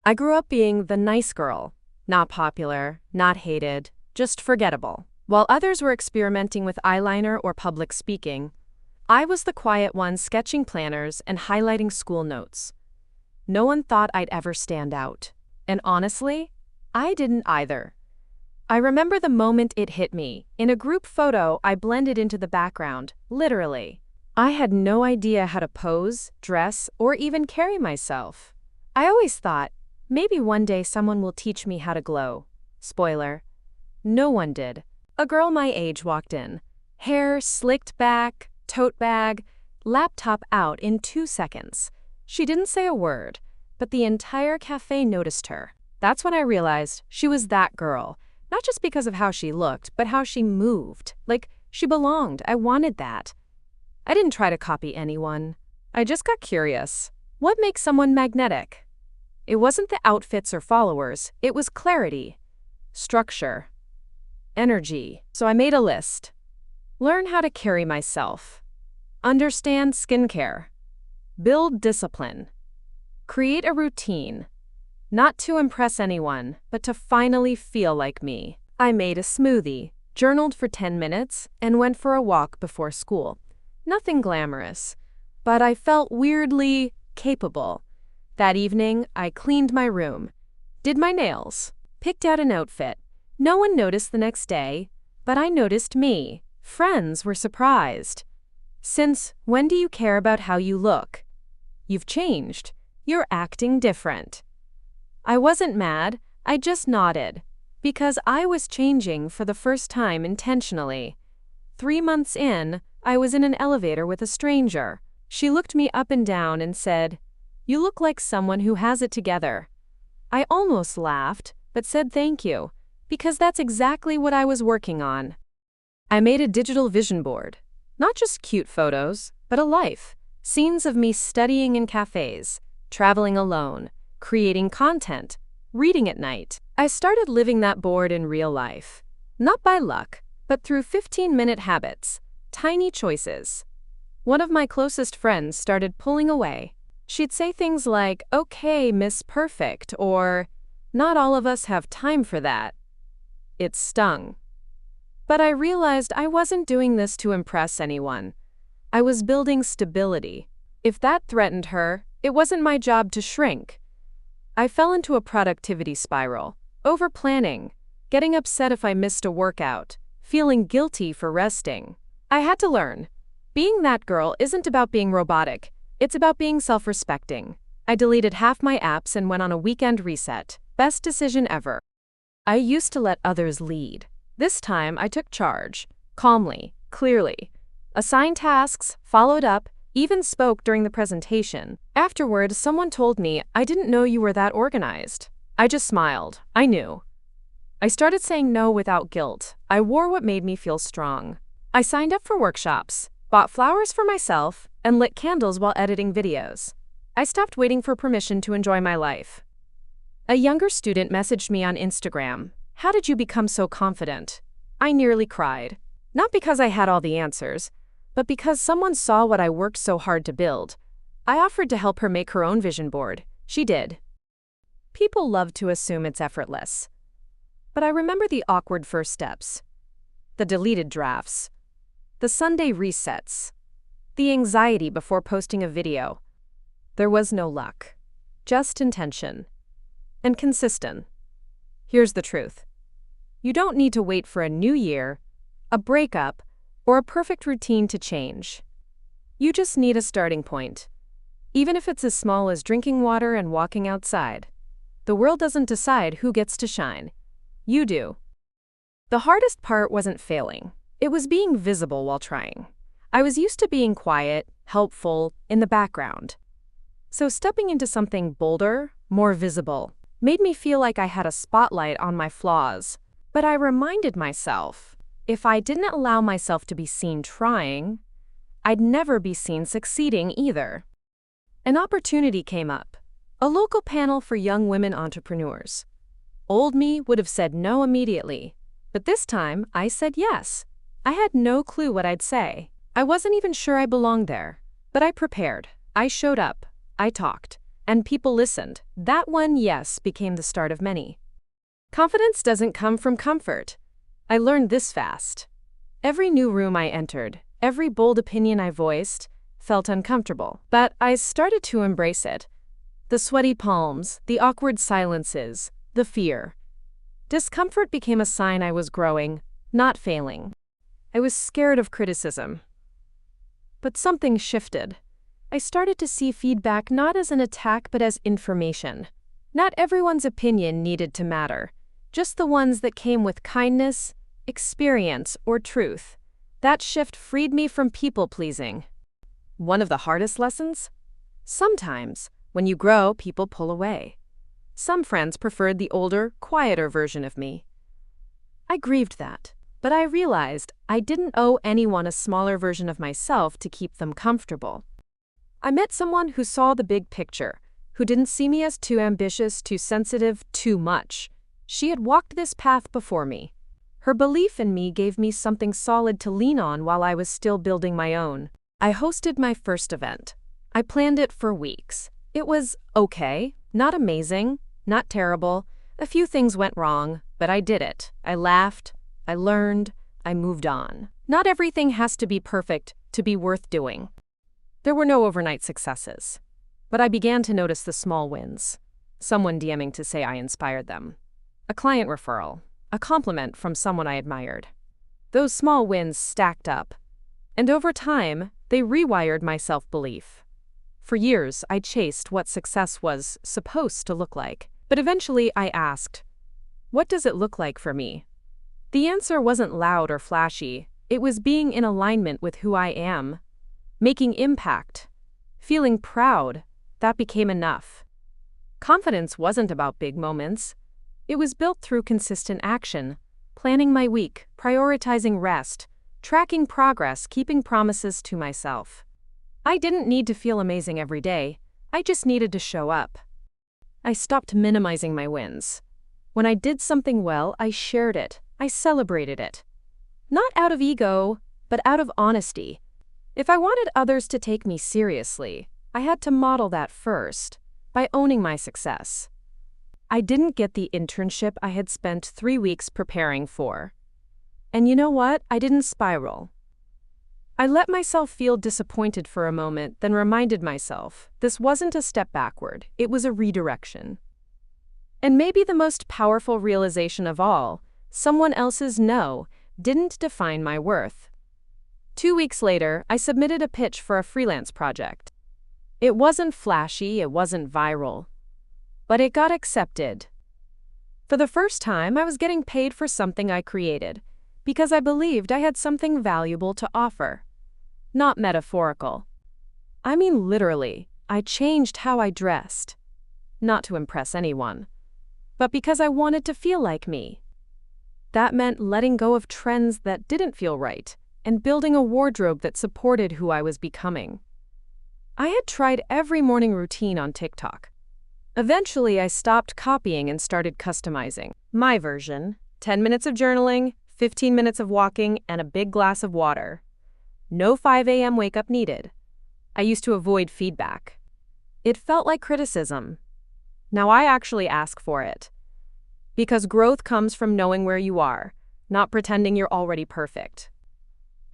I grew up being the nice girl, not popular, not hated, just forgettable. While others were experimenting with eyeliner or public speaking, I was the quiet one sketching planners and highlighting school notes. No one thought I'd ever stand out. And honestly, I didn't either. I remember the moment it hit me. In a group photo, I blended into the background, literally. I had no idea how to pose, dress, or even carry myself. I always thought, maybe one day someone will teach me how to glow. Spoiler, no one did. A girl my age walked in. Hair slicked back, tote bag, laptop out in 2 seconds. She didn't say a word, but the entire cafe noticed her. That's when I realized she was that girl. Not just because of how she looked, but how she moved. Like, she belonged. I wanted that. I didn't try to copy anyone. I just got curious. What makes someone magnetic? It wasn't the outfits or followers. It was clarity, structure, energy. So I made a list. Learn how to carry myself. Understand skincare. Build discipline. Create a routine. Not to impress anyone, but to finally feel like me. I made a smoothie, journaled for 10 minutes, and went for a walk before school. Nothing glamorous, but I felt weirdly capable. That evening, I cleaned my room, did my nails, picked out an outfit. No one noticed the next day, but I noticed me. Friends were surprised. Since when do you care about how you look? You've changed. You're acting different. I wasn't mad, I just nodded, because I was changing for the first time intentionally. 3 months in, I was in an elevator with a stranger. She looked me up and down and said, "You look like someone who has it together." I almost laughed, but said thank you, because that's exactly what I was working on. I made a digital vision board. Not just cute photos, but a life. Scenes of me studying in cafes, traveling alone, creating content, reading at night. I started living that board in real life. Not by luck, but through 15-minute habits, tiny choices. One of my closest friends started pulling away. She'd say things like, "Okay, Miss Perfect," or, "Not all of us have time for that." It stung. But I realized I wasn't doing this to impress anyone. I was building stability. If that threatened her, it wasn't my job to shrink. I fell into a productivity spiral, over-planning, getting upset if I missed a workout, feeling guilty for resting. I had to learn. Being that girl isn't about being robotic, it's about being self-respecting. I deleted half my apps and went on a weekend reset. Best decision ever. I used to let others lead. This time I took charge, calmly, clearly. Assigned tasks, followed up, even spoke during the presentation. Afterward, someone told me, "I didn't know you were that organized." I just smiled. I knew. I started saying no without guilt. I wore what made me feel strong. I signed up for workshops, bought flowers for myself, and lit candles while editing videos. I stopped waiting for permission to enjoy my life. A younger student messaged me on Instagram, "How did you become so confident?" I nearly cried. Not because I had all the answers, but because someone saw what I worked so hard to build. I offered to help her make her own vision board. She did. People love to assume it's effortless. But I remember the awkward first steps, the deleted drafts, the Sunday resets, the anxiety before posting a video. There was no luck, just intention. And consistent. Here's the truth. You don't need to wait for a new year, a breakup, or a perfect routine to change. You just need a starting point. Even if it's as small as drinking water and walking outside. The world doesn't decide who gets to shine. You do. The hardest part wasn't failing. It was being visible while trying. I was used to being quiet, helpful, in the background. So stepping into something bolder, more visible, made me feel like I had a spotlight on my flaws. But I reminded myself, if I didn't allow myself to be seen trying, I'd never be seen succeeding either. An opportunity came up. A local panel for young women entrepreneurs. Old me would have said no immediately, but this time I said yes. I had no clue what I'd say. I wasn't even sure I belonged there, but I prepared. I showed up. I talked. and people listened. That one yes became the start of many. Confidence doesn't come from comfort. I learned this fast. Every new room I entered, every bold opinion I voiced, felt uncomfortable. But I started to embrace it. The sweaty palms, the awkward silences, the fear. Discomfort became a sign I was growing, not failing. I was scared of criticism. But something shifted. I started to see feedback not as an attack but as information. Not everyone's opinion needed to matter, just the ones that came with kindness, experience, or truth. That shift freed me from people-pleasing. One of the hardest lessons? Sometimes, when you grow, people pull away. Some friends preferred the older, quieter version of me. I grieved that, but I realized I didn't owe anyone a smaller version of myself to keep them comfortable. I met someone who saw the big picture, who didn't see me as too ambitious, too sensitive, too much. She had walked this path before me. Her belief in me gave me something solid to lean on while I was still building my own. I hosted my first event. I planned it for weeks. It was okay, not amazing, not terrible. A few things went wrong, but I did it. I laughed, I learned, I moved on. Not everything has to be perfect to be worth doing. There were no overnight successes, but I began to notice the small wins. Someone DMing to say I inspired them. A client referral, a compliment from someone I admired. Those small wins stacked up, and over time, they rewired my self-belief. For years, I chased what success was supposed to look like, but eventually I asked, what does it look like for me? The answer wasn't loud or flashy. It was being in alignment with who I am, making impact, feeling proud. That became enough. Confidence wasn't about big moments. It was built through consistent action, planning my week, prioritizing rest, tracking progress, keeping promises to myself. I didn't need to feel amazing every day. I just needed to show up. I stopped minimizing my wins. When I did something well, I shared it. I celebrated it. Not out of ego, but out of honesty. If I wanted others to take me seriously, I had to model that first, by owning my success. I didn't get the internship I had spent 3 weeks preparing for. And you know what? I didn't spiral. I let myself feel disappointed for a moment, then reminded myself this wasn't a step backward, it was a redirection. And maybe the most powerful realization of all, someone else's no didn't define my worth. 2 weeks later, I submitted a pitch for a freelance project. It wasn't flashy, it wasn't viral, but it got accepted. For the first time, I was getting paid for something I created, because I believed I had something valuable to offer. Not metaphorical. I mean literally, I changed how I dressed. Not to impress anyone, but because I wanted to feel like me. That meant letting go of trends that didn't feel right, and building a wardrobe that supported who I was becoming. I had tried every morning routine on TikTok. Eventually, I stopped copying and started customizing. My version: 10 minutes of journaling, 15 minutes of walking, and a big glass of water. No 5 a.m. wake-up needed. I used to avoid feedback. It felt like criticism. Now I actually ask for it. Because growth comes from knowing where you are, not pretending you're already perfect.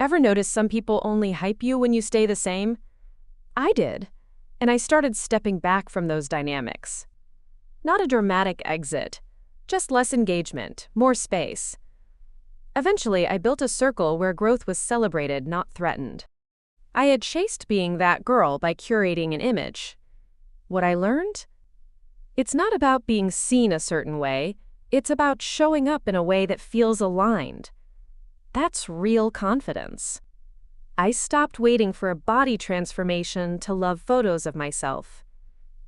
Ever notice some people only hype you when you stay the same? I did, and I started stepping back from those dynamics. Not a dramatic exit, just less engagement, more space. Eventually, I built a circle where growth was celebrated, not threatened. I had chased being that girl by curating an image. What I learned? It's not about being seen a certain way, it's about showing up in a way that feels aligned. That's real confidence. I stopped waiting for a body transformation to love photos of myself.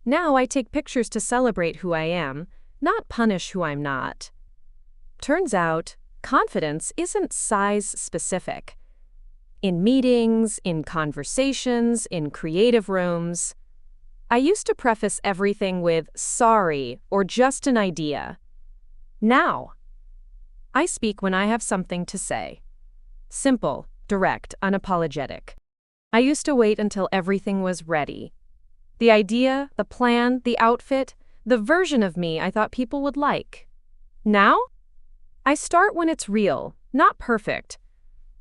Now I take pictures to celebrate who I am, not punish who I'm not. Turns out, confidence isn't size-specific. In meetings, in conversations, in creative rooms, I used to preface everything with "sorry" or "just an idea." Now, I speak when I have something to say. Simple, direct, unapologetic. I used to wait until everything was ready. The idea, the plan, the outfit, the version of me I thought people would like. Now? I start when it's real, not perfect.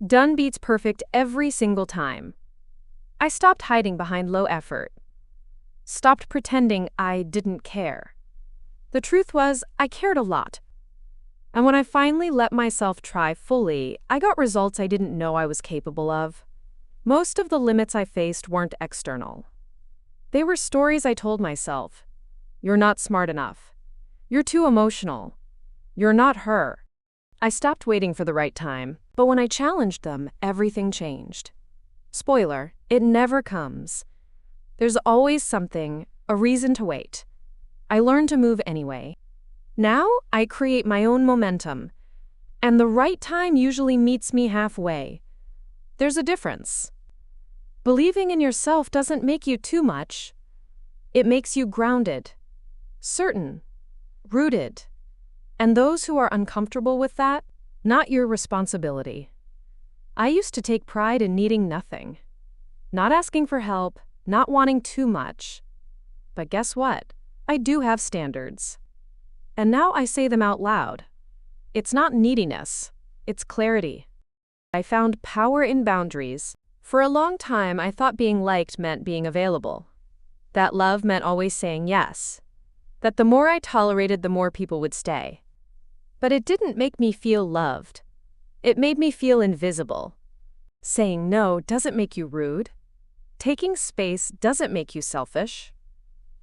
Done beats perfect every single time. I stopped hiding behind low effort. Stopped pretending I didn't care. The truth was, I cared a lot. And when I finally let myself try fully, I got results I didn't know I was capable of. Most of the limits I faced weren't external. They were stories I told myself. You're not smart enough. You're too emotional. You're not her. I stopped waiting for the right time, but when I challenged them, everything changed. Spoiler, it never comes. There's always something, a reason to wait. I learned to move anyway. Now, I create my own momentum, and the right time usually meets me halfway. There's a difference. Believing in yourself doesn't make you too much. It makes you grounded, certain, rooted. And those who are uncomfortable with that, not your responsibility. I used to take pride in needing nothing. Not asking for help, not wanting too much. But guess what? I do have standards. And now I say them out loud. It's not neediness, it's clarity. I found power in boundaries. For a long time, I thought being liked meant being available. That love meant always saying yes. That the more I tolerated, the more people would stay. But it didn't make me feel loved. It made me feel invisible. Saying no doesn't make you rude. Taking space doesn't make you selfish.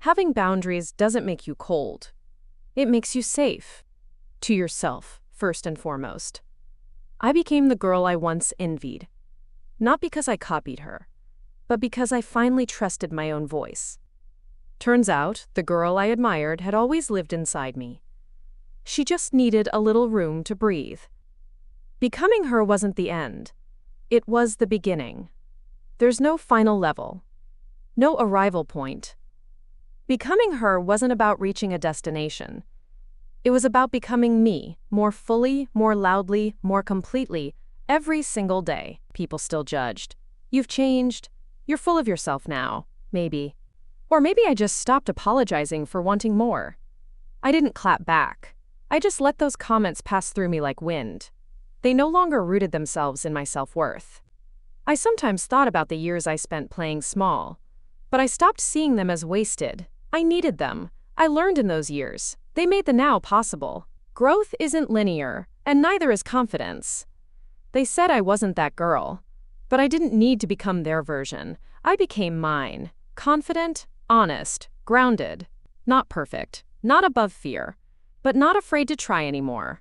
Having boundaries doesn't make you cold. It makes you safe. To yourself, first and foremost. I became the girl I once envied. Not because I copied her, but because I finally trusted my own voice. Turns out, the girl I admired had always lived inside me. She just needed a little room to breathe. Becoming her wasn't the end. It was the beginning. There's no final level. No arrival point. Becoming her wasn't about reaching a destination. It was about becoming me, more fully, more loudly, more completely, every single day. People still judged. You've changed. You're full of yourself now, maybe. Or maybe I just stopped apologizing for wanting more. I didn't clap back. I just let those comments pass through me like wind. They no longer rooted themselves in my self-worth. I sometimes thought about the years I spent playing small, but I stopped seeing them as wasted. I needed them. I learned in those years. They made the now possible. Growth isn't linear, and neither is confidence. They said I wasn't that girl, but I didn't need to become their version. I became mine. Confident, honest, grounded. Not perfect, not above fear, but not afraid to try anymore.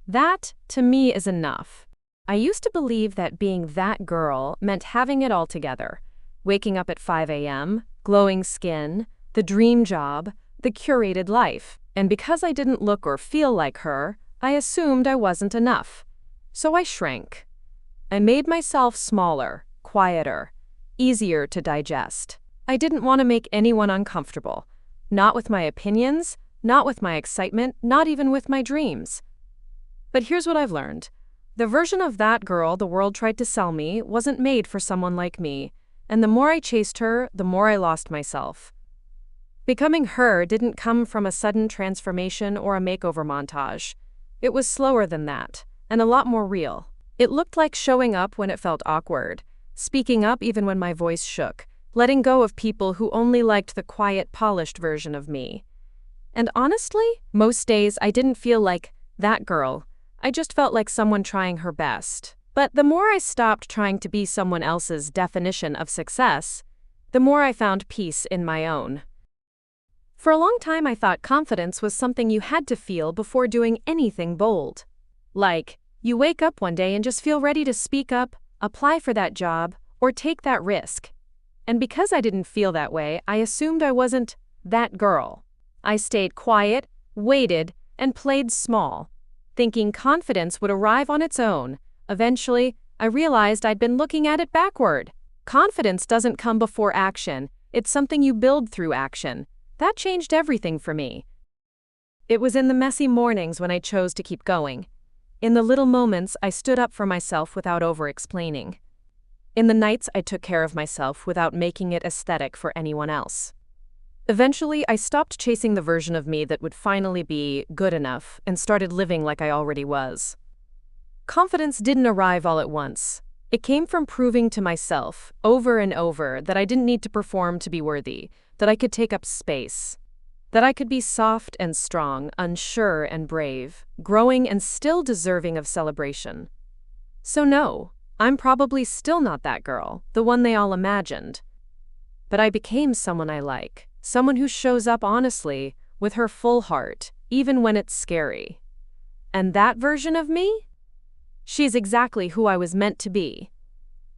That, to me, is enough. I used to believe that being that girl meant having it all together. Waking up at 5 a.m., glowing skin, the dream job, the curated life. And because I didn't look or feel like her, I assumed I wasn't enough. So I shrank. I made myself smaller, quieter, easier to digest. I didn't want to make anyone uncomfortable. Not with my opinions, not with my excitement, not even with my dreams. But here's what I've learned. The version of that girl the world tried to sell me wasn't made for someone like me. And the more I chased her, the more I lost myself. Becoming her didn't come from a sudden transformation or a makeover montage. It was slower than that, and a lot more real. It looked like showing up when it felt awkward, speaking up even when my voice shook, letting go of people who only liked the quiet, polished version of me. And honestly, most days I didn't feel like that girl. I just felt like someone trying her best. But the more I stopped trying to be someone else's definition of success, the more I found peace in my own. For a long time, I thought confidence was something you had to feel before doing anything bold. Like, you wake up one day and just feel ready to speak up, apply for that job, or take that risk. And because I didn't feel that way, I assumed I wasn't that girl. I stayed quiet, waited, and played small, thinking confidence would arrive on its own. Eventually, I realized I'd been looking at it backward. Confidence doesn't come before action. It's something you build through action. That changed everything for me. It was in the messy mornings when I chose to keep going. In the little moments, I stood up for myself without over-explaining. In the nights, I took care of myself without making it aesthetic for anyone else. Eventually, I stopped chasing the version of me that would finally be good enough and started living like I already was. Confidence didn't arrive all at once. It came from proving to myself, over and over, that I didn't need to perform to be worthy, that I could take up space, that I could be soft and strong, unsure and brave, growing and still deserving of celebration. So no, I'm probably still not that girl, the one they all imagined. But I became someone I like, someone who shows up honestly, with her full heart, even when it's scary. And that version of me? She's exactly who I was meant to be.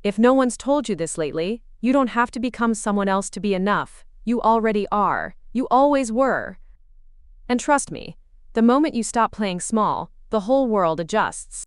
If no one's told you this lately, you don't have to become someone else to be enough. You already are. You always were. And trust me, the moment you stop playing small, the whole world adjusts.